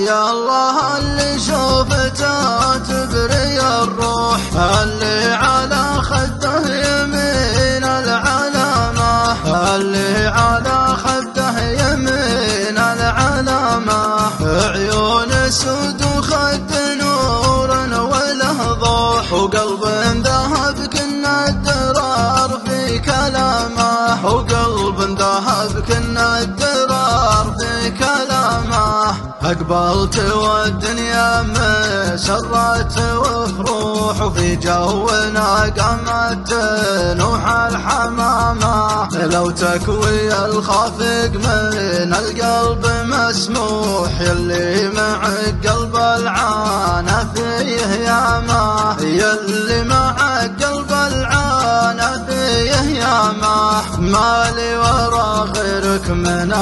حيا الله اللي شوفته تبري الروح، اللي على خده يمين العلامة، اللي على خده يمين العلامة. عيون سود وخد نور وله ضوح، وقلب ذهب كنا الدرار في كلامه، وقلب ذهب كنا الدرار في كلامه. أقبلت والدنيا مسرت وفروح، وفي جونا قامت تنوح الحمامة. لو تكوي الخافق من القلب مسموح، يلي مع قلب العانى فيه ياما، يلي مع قلب العانى فيه ياما. مالي ورا غيرك من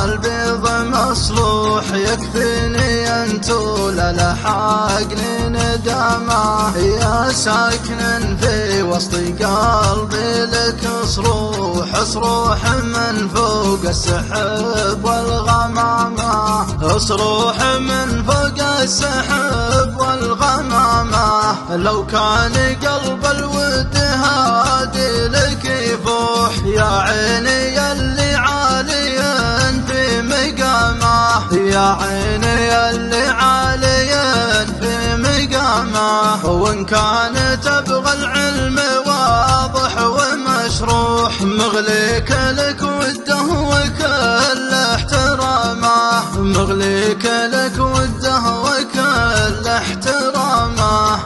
البيض مصلوح، يكفيني انتو للحقني ندامة. يا ساكن في وسط قلبي لك صروح، صروح من فوق السحب والغمامة، صروح من فوق السحب والغمامة. لو كان قلب الود هادي لك يفوح، يا عيني يلي عاليا في مقامه، يا عيني يلي عاليا في مقامه. وإن كان تبغى العلم واضح ومشروح، مغليك لك وده وكل احترامه، مغليك لك وده وكل احترامه.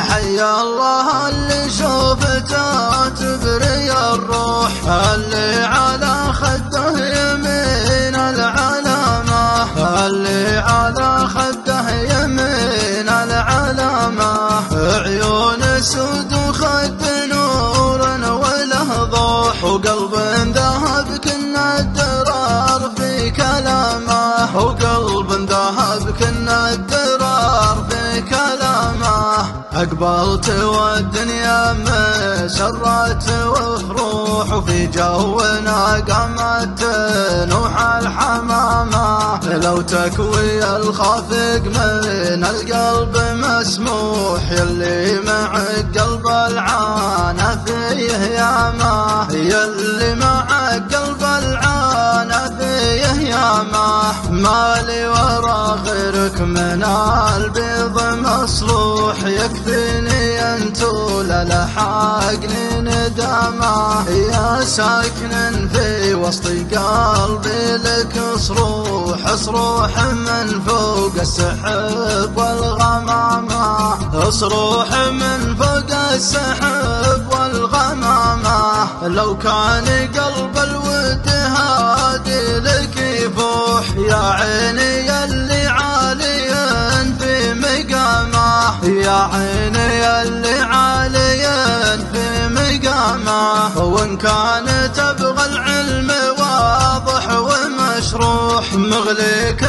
حيا الله اللي شوفته تبري الروح، اللي على خده يمين العلامة، اللي على خده يمين العلامة. عيون سود وخد نور وله ضوح، وقلب ذهب كنا الدرار في كلامه، وقلب ذهب كنا الدرار في كلامه. أقبلت والدنيا مسرت وفروح، وفي جونا قامت تنوح الحمامة. لو تكوي الخافق من القلب مسموح، يلي مع قلب العانى فيه ياما، يلي مع قلب العانى فيه ياما. مالي ورا غيرك من البيض مصلوح، يكفيني انتو للحقني ندامة. يا ساكن في وسط قلبي لك صروح، صروح من فوق السحب والغمامة، صروح من فوق السحب والغمامة. لو كان قلب الود هادي لك يفوح، يا عيني يلي عاليا في مقامه، يا عيني يلي عاليا في مقامه. وإن كان تبغى العلم واضح ومشروح، مغليك